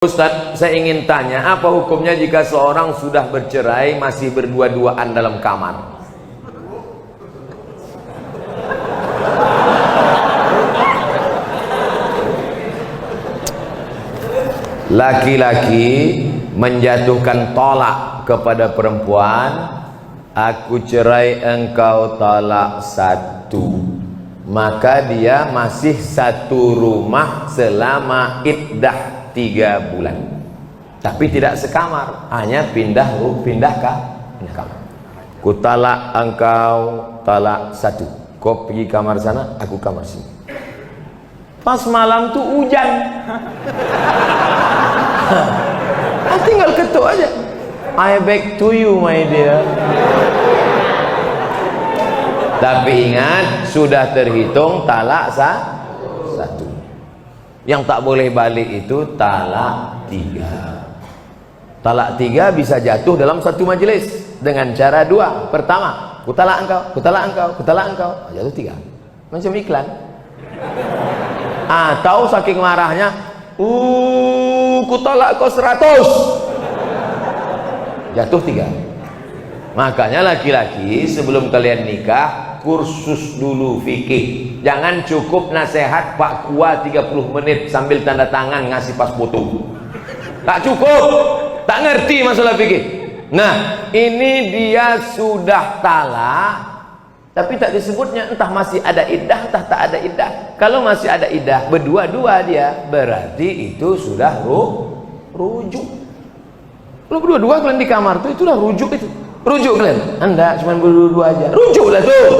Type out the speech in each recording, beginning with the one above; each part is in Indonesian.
Ustaz, saya ingin tanya, apa hukumnya jika seorang sudah bercerai masih berdua-duaan dalam kamar? Laki-laki menjatuhkan tolak kepada perempuan, aku cerai engkau talak satu, maka dia masih satu rumah selama iddah 3 bulan, tapi tidak sekamar, hanya pindah kamar. Ku talak engkau talak satu, kau pergi kamar sana, aku kamar sini. Pas malam tuh hujan, tinggal ketuk aja, I beg to you my dear. Tapi ingat, sudah terhitung talak satu. Yang tak boleh balik itu talak 3. Talak 3 bisa jatuh dalam satu majelis dengan cara 2. Pertama, ku talak engkau, ku talak engkau, ku talak engkau, jatuh 3. Macam iklan. Atau saking marahnya, ku talak kau 100, jatuh 3. Makanya laki-laki sebelum kalian nikah, kursus dulu fikih. Jangan cukup nasihat Pak Kua 30 menit sambil tanda tangan ngasih pas foto. Tak cukup, tak ngerti masalah fikih. Nah, ini dia sudah talak, tapi tak disebutnya, entah masih ada iddah, entah tak ada iddah. Kalau masih ada iddah, berdua-dua dia, berarti itu sudah rujuk. Kalau berdua-dua kalian di kamar tuh, itulah rujuk itu. Rujuk kalian? Anda cuma berdua-dua aja. Rujuklah tuh.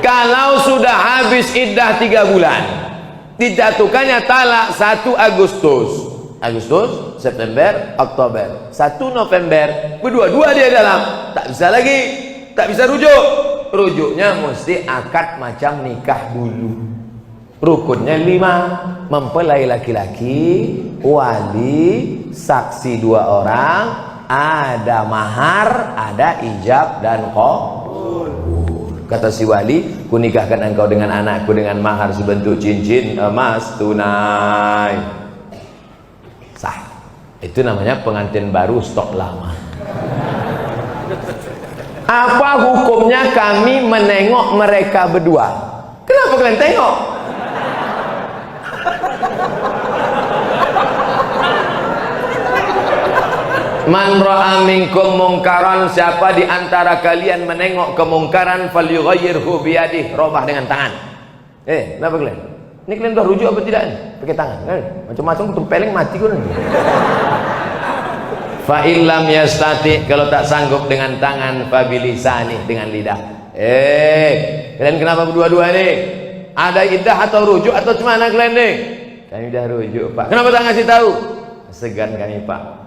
Kalau sudah habis iddah 3 bulan, dijatuhkannya talak 1 Agustus, September, Oktober, 1 November, berdua-dua dia dalam, tak bisa lagi, tak bisa rujuk. Rujuknya mesti akad macam nikah dulu. Rukunnya 5, mempelai laki-laki, wali, saksi 2 orang, ada mahar, ada ijab dan qabul. Kata si wali, ku nikahkan engkau dengan anakku dengan mahar sebentuk cincin emas tunai. Sah. Itu namanya pengantin baru stok lama. Apa hukumnya kami menengok mereka berdua? Kenapa kalian tengok? Man ra'a minkum mungkaran, siapa di antara kalian menengok kemungkaran, falyughayyirhu biyadihi, robah dengan tangan. Kenapa kalian? Ini kalian dah rujuk apa tidak nih? Pakai tangan kan? Macam-macam tempeleng mati kau nanti. Fa illam yastati, kalau tak sanggup dengan tangan, fa bilisani, dengan lidah. Kalian kenapa berdua-dua nih? Ada iddah atau rujuk atau cemana kalian nih? Kami dah rujuk, Pak. Kenapa tak ngasih tahu? Segan kami, Pak.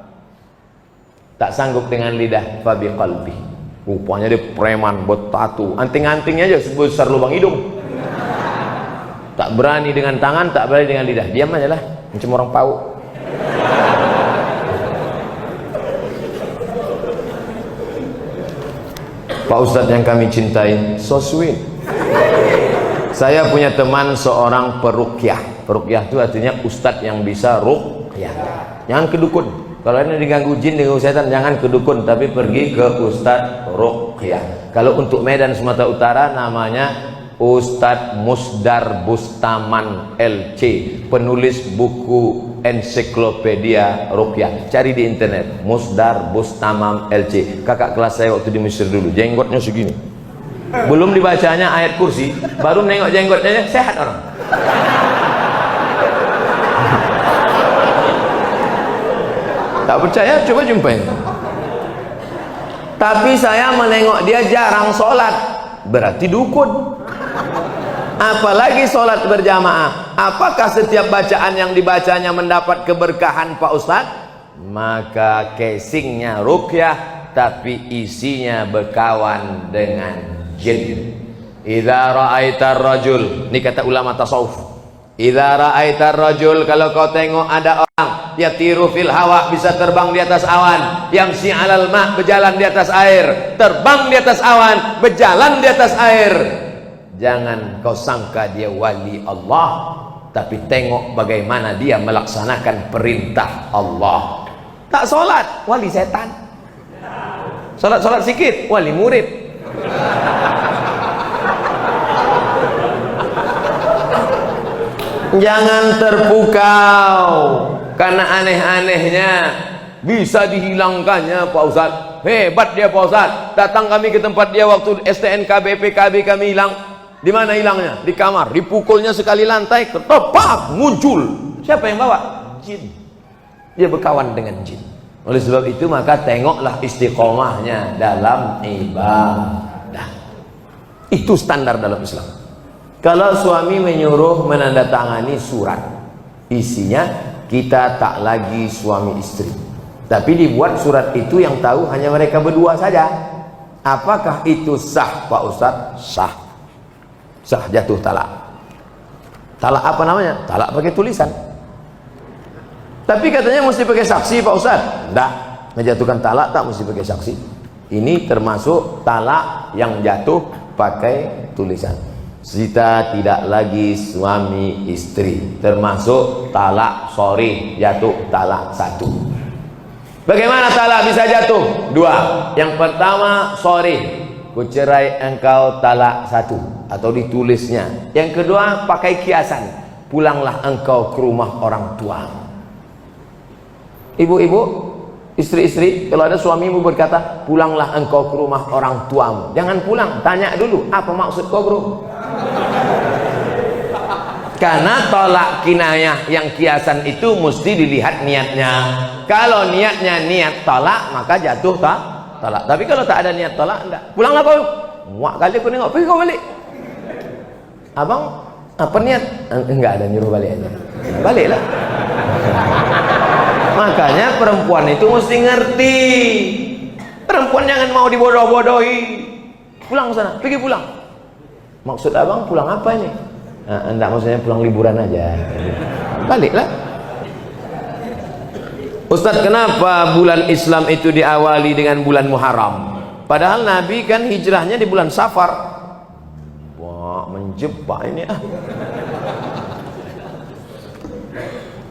Tak sanggup dengan lidah, fabi qalbi. Rupanya dia preman, bertatu, anting-antingnya aja sebesar lubang hidung. Tak berani dengan tangan, tak berani dengan lidah. Diam aja lah, macam orang pauk. Pak Ustadz yang kami cintai, so sweet. Saya punya teman seorang peruqyah. Peruqyah itu artinya ustadz yang bisa ruqyah. Jangan kedukun. Kalau ini diganggu jin, diganggu setan, jangan ke dukun, tapi pergi ke Ustadz Ruqyah. Kalau untuk Medan Sumatera Utara namanya Ustadz Musdar Bustaman LC, penulis buku ensiklopedia Ruqyah. Cari di internet, Musdar Bustaman LC. Kakak kelas saya waktu di Mesir dulu, jenggotnya segini. Belum dibacanya ayat kursi, baru nengok jenggotnya, sehat orang. Tak percaya, coba jumpain. Tapi saya menengok dia jarang sholat, berarti dukun. Apalagi sholat berjamaah. Apakah setiap bacaan yang dibacanya mendapat keberkahan Pak Ustadz? Maka casingnya ruqyah, tapi isinya berkawan dengan jin. Idza ra'aitar rajul, ini kata ulama tasawuf. Idza ra'aitar rajul, kalau kau tengok ada orang yatiru fil hawa, bisa terbang di atas awan, yamsi 'alal ma', berjalan di atas air, terbang di atas awan, berjalan di atas air, jangan kau sangka dia wali Allah, tapi tengok bagaimana dia melaksanakan perintah Allah. Tak solat, wali setan. Solat sikit, wali murid. Jangan terpukau karena aneh-anehnya bisa dihilangkannya Pak Ustaz. Hebat dia Pak Ustaz. Datang kami ke tempat dia waktu STNK BPKB kami hilang. Di mana hilangnya? Di kamar. Dipukulnya sekali lantai, ketepak muncul. Siapa yang bawa? Jin. Dia berkawan dengan jin. Oleh sebab itu maka tengoklah istiqomahnya dalam ibadah. Itu standar dalam Islam. Kalau suami menyuruh menandatangani surat, isinya kita tak lagi suami istri, tapi dibuat surat itu yang tahu hanya mereka berdua saja. Apakah itu sah Pak Ustadz? Sah. Sah, jatuh talak. Talak apa namanya? Talak pakai tulisan. Tapi katanya mesti pakai saksi Pak Ustadz. Tidak, menjatuhkan talak tak mesti pakai saksi. Ini termasuk talak yang jatuh pakai tulisan. Kita tidak lagi suami istri, termasuk talak sorry, jatuh talak satu. Bagaimana talak bisa jatuh? Dua. Yang pertama, sorry, ku cerai engkau talak satu, atau ditulisnya. Yang kedua, pakai kiasan, pulanglah engkau ke rumah orang tua. Ibu-ibu, istri-istri, kalau ada suamimu berkata pulanglah engkau ke rumah orang tuamu, jangan pulang, tanya dulu apa maksud kau bro. Karena tolak kinayah yang kiasan itu mesti dilihat niatnya. Kalau niatnya niat tolak, maka jatuh tolak. Tapi kalau tak ada niat tolak, enggak. Pulanglah kau. Muak kali aku nengok, pergi kau balik. Abang, apa niat? Enggak ada, nyuruh balik aja. Baliklah. Makanya perempuan itu mesti ngerti. Perempuan jangan mau dibodoh-bodohi. Pulang sana, pergi pulang. Maksud abang pulang apa ini? Enggak, maksudnya pulang liburan aja. Baliklah. Ustaz, kenapa bulan Islam itu diawali dengan bulan Muharram? Padahal Nabi kan hijrahnya di bulan Safar. Wah, menjebak ini ah.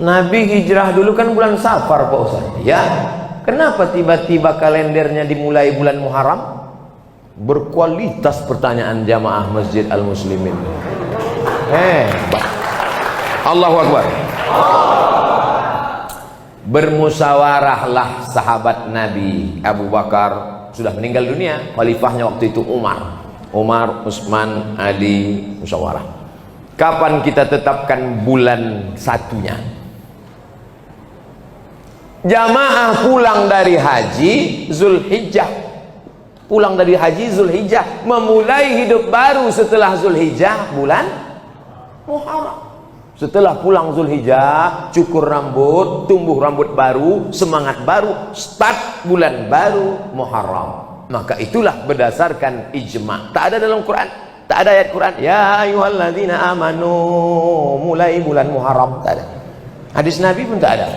Nabi hijrah dulu kan bulan Safar Pak Ustaz. Ya, kenapa tiba-tiba kalendernya dimulai bulan Muharram? Berkualitas pertanyaan jamaah Masjid Al-Muslimin. Hebat. Allahu Akbar. Bermusyawarahlah sahabat Nabi. Abu Bakar sudah meninggal dunia, khalifahnya waktu itu Umar, Utsman, Ali, musyawarah. Kapan kita tetapkan bulan satunya? Jamaah pulang dari haji Zulhijjah, pulang dari haji Zulhijjah, memulai hidup baru setelah Zulhijjah bulan Muharram. Setelah pulang Zulhijjah, cukur rambut, tumbuh rambut baru, semangat baru, start bulan baru Muharram. Maka itulah berdasarkan ijma. Tak ada dalam Quran, tak ada ayat Quran ya ayyuhalladzina amanu mulai bulan Muharram, tak ada. Hadis Nabi pun tak ada.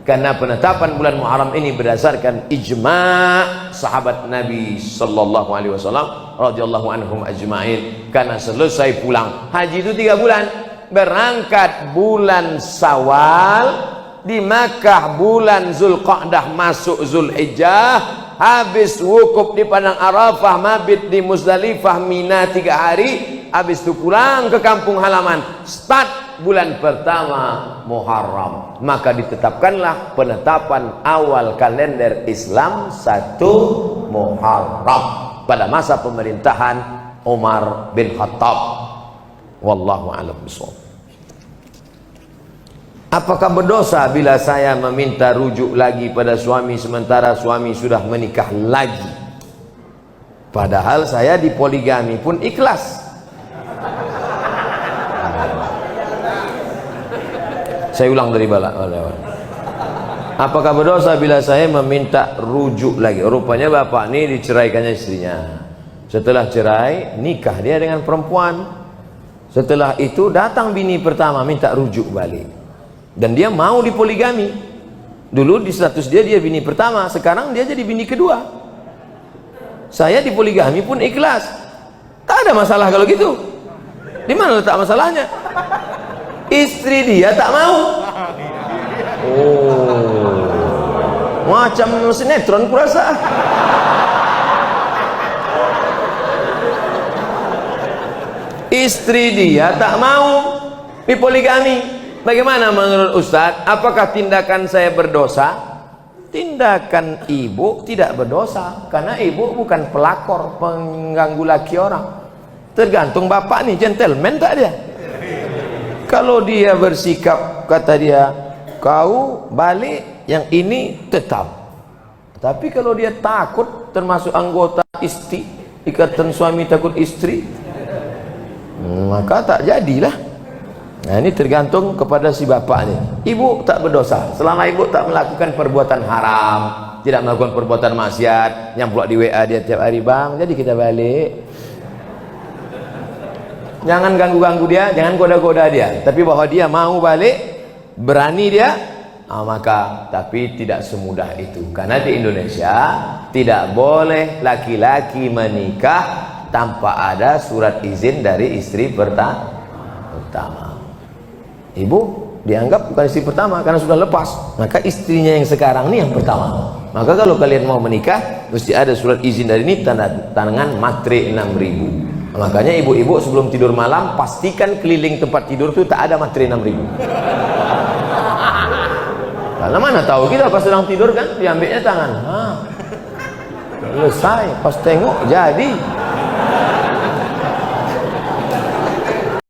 Karena penetapan bulan Muharram ini berdasarkan ijma' sahabat Nabi sallallahu alaihi wasallam radhiyallahu anhum ajma'in. Karena selesai pulang haji itu 3 bulan, berangkat bulan Syawal, di Makkah bulan Zulqa'dah, masuk Zulhijjah, habis wukuf di padang Arafah, mabit di Muzdalifah, Mina 3 hari, habis itu pulang ke kampung halaman, start bulan pertama Muharram. Maka ditetapkanlah penetapan awal kalender Islam 1 Muharram pada masa pemerintahan Umar bin Khattab. Wallahu a'lam bishawab. Apakah berdosa bila saya meminta rujuk lagi pada suami sementara suami sudah menikah lagi? Padahal saya di poligami pun ikhlas. Saya ulang dari bala. Apakah berdosa bila saya meminta rujuk lagi? Rupanya bapak ini diceraikannya istrinya. Setelah cerai, nikah dia dengan perempuan. Setelah itu datang bini pertama minta rujuk balik. Dan dia mau dipoligami. Dulu di status dia bini pertama, sekarang dia jadi bini kedua. Saya dipoligami pun ikhlas. Tak ada masalah kalau gitu. Di mana letak masalahnya? Istri dia tak mau. Oh, macam sinetron kurasa. Istri dia tak mau dipoligami. Bagaimana menurut Ustadz? Apakah tindakan saya berdosa? Tindakan ibu tidak berdosa, karena ibu bukan pelakor pengganggu laki orang. Tergantung bapak nih, gentleman tak dia? Kalau dia bersikap, kata dia, kau balik, yang ini tetap. Tapi kalau dia takut, termasuk anggota istri, ikatan suami takut istri, maka tak jadilah. Nah, ini tergantung kepada si bapak nih. Ibu tak berdosa selama ibu tak melakukan perbuatan haram, tidak melakukan perbuatan maksiat, yang pula di WA dia tiap hari, bang, jadi kita balik. Jangan ganggu-ganggu dia, jangan goda-goda dia. Tapi bahwa dia mau balik, berani dia, maka tapi tidak semudah itu. Karena di Indonesia tidak boleh laki-laki menikah tanpa ada surat izin dari istri pertama. Ibu dianggap bukan istri pertama karena sudah lepas, maka istrinya yang sekarang ini yang pertama. Maka kalau kalian mau menikah, mesti ada surat izin dari ini, tanda tangan matre 6.000. Makanya ibu-ibu sebelum tidur malam pastikan keliling tempat tidur itu tak ada matre 6.000. Karena mana tahu kita pas sedang tidur kan diambilnya tangan. Selesai, pas tengok jadi.